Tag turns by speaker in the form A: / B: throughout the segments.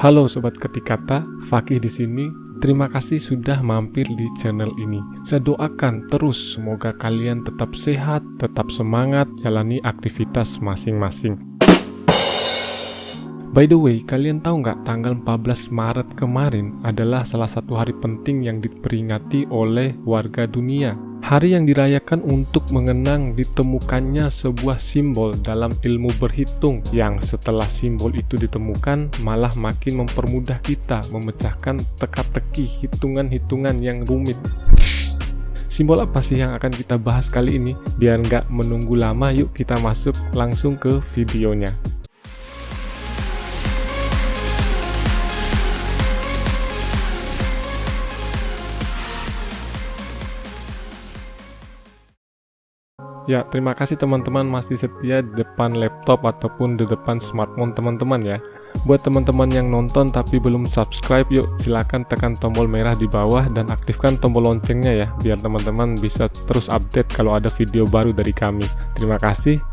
A: Halo sobat ketik kata, Fakih di sini. Terima kasih sudah mampir di channel ini. Saya doakan terus semoga kalian tetap sehat, tetap semangat jalani aktivitas masing-masing. By the way, kalian tahu nggak tanggal 14 Maret kemarin adalah salah satu hari penting yang diperingati oleh warga dunia. Hari yang dirayakan untuk mengenang ditemukannya sebuah simbol dalam ilmu berhitung yang setelah simbol itu ditemukan malah makin mempermudah kita memecahkan teka-teki hitungan-hitungan yang rumit. Simbol apa sih yang akan kita bahas kali ini? Biar nggak menunggu lama, yuk kita masuk langsung ke videonya. Ya, terima kasih teman-teman masih setia di depan laptop ataupun di depan smartphone teman-teman ya. Buat teman-teman yang nonton tapi belum subscribe, yuk silakan tekan tombol merah di bawah dan aktifkan tombol loncengnya ya, biar teman-teman bisa terus update kalau ada video baru dari kami. Terima kasih.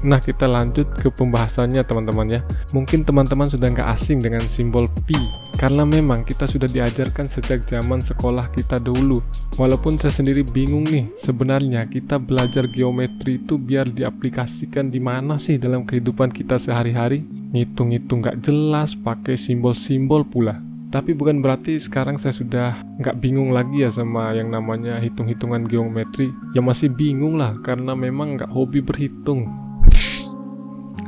A: Nah, kita lanjut ke pembahasannya teman-teman ya. Mungkin teman-teman sudah nggak asing dengan simbol pi, karena memang kita sudah diajarkan sejak zaman sekolah kita dulu. Walaupun saya sendiri bingung nih, sebenarnya kita belajar geometri itu biar diaplikasikan di mana sih dalam kehidupan kita sehari-hari? Ngitung-ngitung nggak jelas, pakai simbol-simbol pula. Tapi bukan berarti sekarang saya sudah nggak bingung lagi ya sama yang namanya hitung-hitungan geometri. Ya masih bingung lah, karena memang nggak hobi berhitung.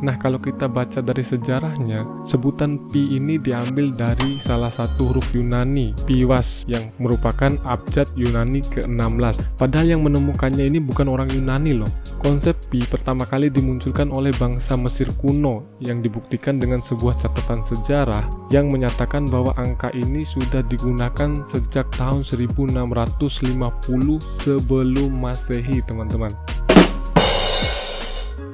A: Nah, kalau kita baca dari sejarahnya, sebutan pi ini diambil dari salah satu huruf Yunani, piwas, yang merupakan abjad Yunani ke-16. Padahal yang menemukannya ini bukan orang Yunani loh. Konsep pi pertama kali dimunculkan oleh bangsa Mesir kuno, yang dibuktikan dengan sebuah catatan sejarah yang menyatakan bahwa angka ini sudah digunakan sejak tahun 1650 sebelum Masehi, teman-teman.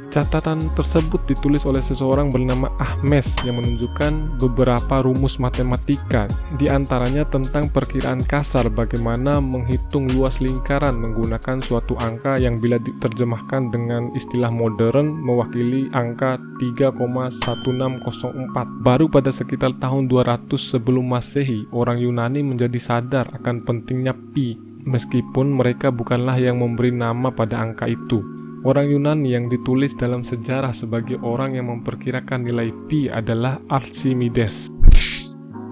A: Catatan tersebut ditulis oleh seseorang bernama Ahmes yang menunjukkan beberapa rumus matematika, di antaranya tentang perkiraan kasar bagaimana menghitung luas lingkaran menggunakan suatu angka yang bila diterjemahkan dengan istilah modern mewakili angka 3,1604. Baru pada sekitar tahun 200 sebelum Masehi, orang Yunani menjadi sadar akan pentingnya pi, meskipun mereka bukanlah yang memberi nama pada angka itu. Orang Yunani yang ditulis dalam sejarah sebagai orang yang memperkirakan nilai pi adalah Archimedes.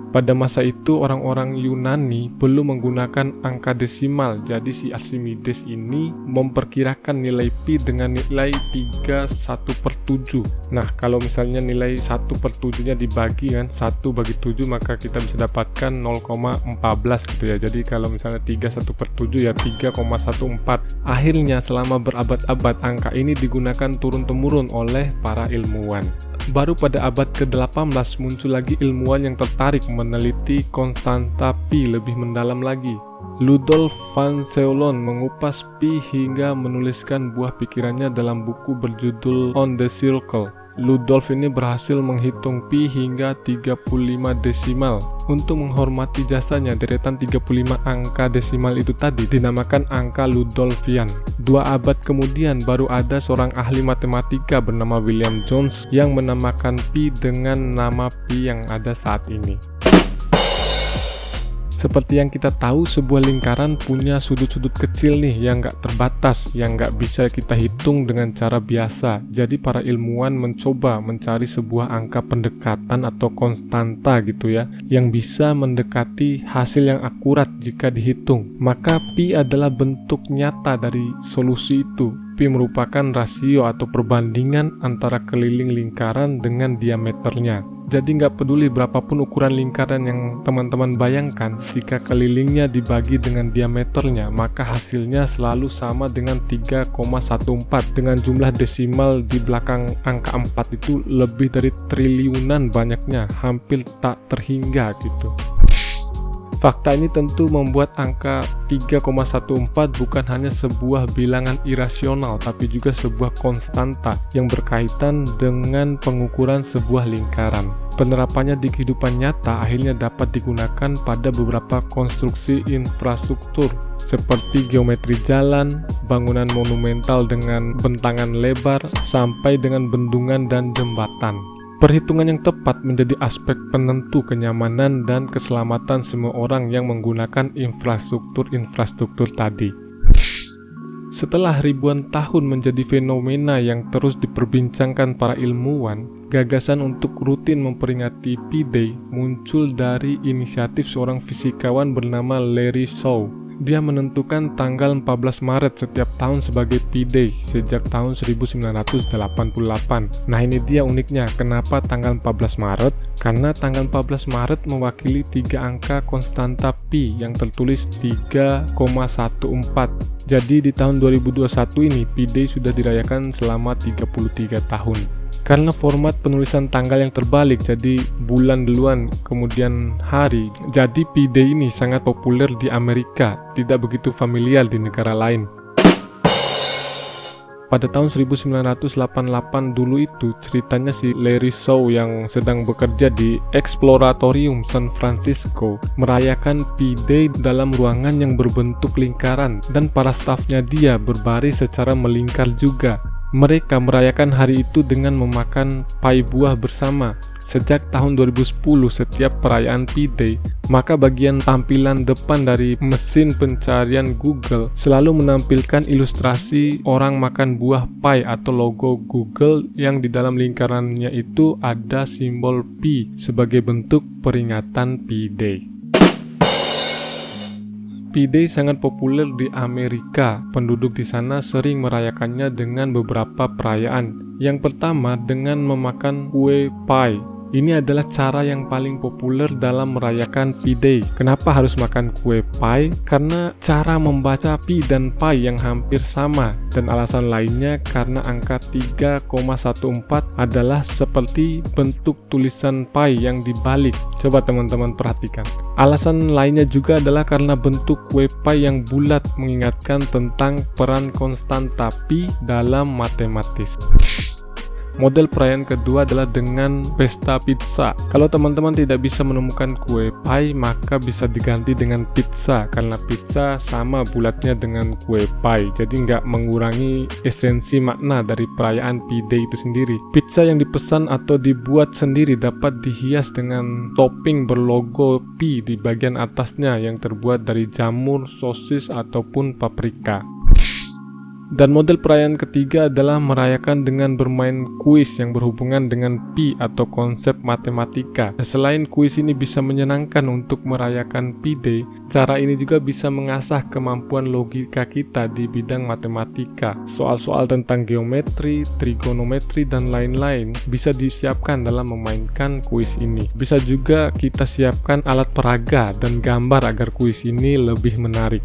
A: Pada masa itu orang-orang Yunani belum menggunakan angka desimal, jadi si Archimedes ini memperkirakan nilai pi dengan nilai 31/7. Nah, kalau misalnya nilai 1/7 nya dibagi kan, 1 bagi 7, maka kita bisa dapatkan 0,14 gitu ya. Jadi kalau misalnya 31/7 ya 3,14. Akhirnya selama berabad-abad angka ini digunakan turun-temurun oleh para ilmuwan. Baru pada abad ke-18 muncul lagi ilmuwan yang tertarik meneliti konstanta pi lebih mendalam lagi. Ludolf van Zeulon mengupas pi hingga menuliskan buah pikirannya dalam buku berjudul On the Circle. Ludolf ini berhasil menghitung pi hingga 35 desimal. Untuk menghormati jasanya, deretan 35 angka desimal itu tadi dinamakan angka Ludolfian. 2 abad kemudian baru ada seorang ahli matematika bernama William Jones yang menamakan pi dengan nama pi yang ada saat ini. Seperti yang kita tahu, sebuah lingkaran punya sudut-sudut kecil nih yang nggak terbatas, yang nggak bisa kita hitung dengan cara biasa. Jadi para ilmuwan mencoba mencari sebuah angka pendekatan atau konstanta gitu ya, yang bisa mendekati hasil yang akurat jika dihitung. Maka pi adalah bentuk nyata dari solusi itu. Pi merupakan rasio atau perbandingan antara keliling lingkaran dengan diameternya. Jadi nggak peduli berapapun ukuran lingkaran yang teman-teman bayangkan, jika kelilingnya dibagi dengan diameternya, maka hasilnya selalu sama dengan 3,14. Dengan jumlah desimal di belakang angka 4 itu lebih dari triliunan banyaknya, hampir tak terhingga gitu. Fakta ini tentu membuat angka 3,14 bukan hanya sebuah bilangan irasional, tapi juga sebuah konstanta yang berkaitan dengan pengukuran sebuah lingkaran. Penerapannya di kehidupan nyata akhirnya dapat digunakan pada beberapa konstruksi infrastruktur, seperti geometri jalan, bangunan monumental dengan bentangan lebar, sampai dengan bendungan dan jembatan. Perhitungan yang tepat menjadi aspek penentu kenyamanan dan keselamatan semua orang yang menggunakan infrastruktur tadi. Setelah ribuan tahun menjadi fenomena yang terus diperbincangkan para ilmuwan, gagasan untuk rutin memperingati P-Day muncul dari inisiatif seorang fisikawan bernama Larry Shaw. Dia menentukan tanggal 14 Maret setiap tahun sebagai P-Day sejak tahun 1988. Nah, ini dia uniknya, kenapa tanggal 14 Maret? Karena tanggal 14 Maret mewakili 3 angka konstanta Pi yang tertulis 3,14. Jadi di tahun 2021 ini P-Day sudah dirayakan selama 33 tahun. Karena format penulisan tanggal yang terbalik, jadi bulan duluan kemudian hari, jadi P-Day ini sangat populer di Amerika, tidak begitu familiar di negara lain. Pada tahun 1988 dulu itu, ceritanya si Larry Shaw yang sedang bekerja di Exploratorium San Francisco merayakan P-Day dalam ruangan yang berbentuk lingkaran, dan para stafnya dia berbaris secara melingkar juga. Mereka merayakan hari itu dengan memakan pai buah bersama. Sejak tahun 2010 setiap perayaan P-Day, maka bagian tampilan depan dari mesin pencarian Google selalu menampilkan ilustrasi orang makan buah pai atau logo Google yang di dalam lingkarannya itu ada simbol P sebagai bentuk peringatan P-Day. P-Day sangat populer di Amerika. Penduduk di sana sering merayakannya dengan beberapa perayaan. Yang pertama dengan memakan kue pie. Ini adalah cara yang paling populer dalam merayakan P-Day. Kenapa harus makan kue pie? Karena cara membaca pi dan pi yang hampir sama. Dan alasan lainnya karena angka 3,14 adalah seperti bentuk tulisan pi yang dibalik. Coba teman-teman perhatikan. Alasan lainnya juga adalah karena bentuk kue pie yang bulat mengingatkan tentang peran konstanta pi dalam matematis. Model perayaan kedua adalah dengan pesta pizza. Kalau teman-teman tidak bisa menemukan kue pie, maka bisa diganti dengan pizza, karena pizza sama bulatnya dengan kue pie, jadi nggak mengurangi esensi makna dari perayaan P-Day itu sendiri. Pizza yang dipesan atau dibuat sendiri dapat dihias dengan topping berlogo P di bagian atasnya yang terbuat dari jamur, sosis, ataupun paprika. Dan model perayaan ketiga adalah merayakan dengan bermain kuis yang berhubungan dengan pi atau konsep matematika. Selain kuis ini bisa menyenangkan untuk merayakan P-Day, cara ini juga bisa mengasah kemampuan logika kita di bidang matematika. Soal-soal tentang geometri, trigonometri, dan lain-lain bisa disiapkan dalam memainkan kuis ini. Bisa juga kita siapkan alat peraga dan gambar agar kuis ini lebih menarik.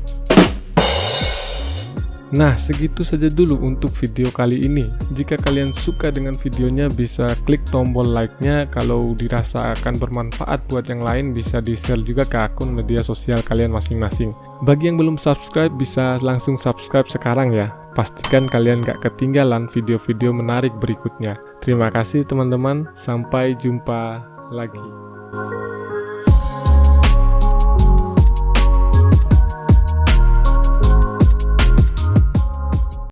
A: Nah, segitu saja dulu untuk video kali ini. Jika kalian suka dengan videonya, bisa klik tombol like-nya. Kalau dirasa akan bermanfaat buat yang lain, bisa di-share juga ke akun media sosial kalian masing-masing. Bagi yang belum subscribe, bisa langsung subscribe sekarang ya. Pastikan kalian gak ketinggalan video-video menarik berikutnya. Terima kasih teman-teman, sampai jumpa lagi.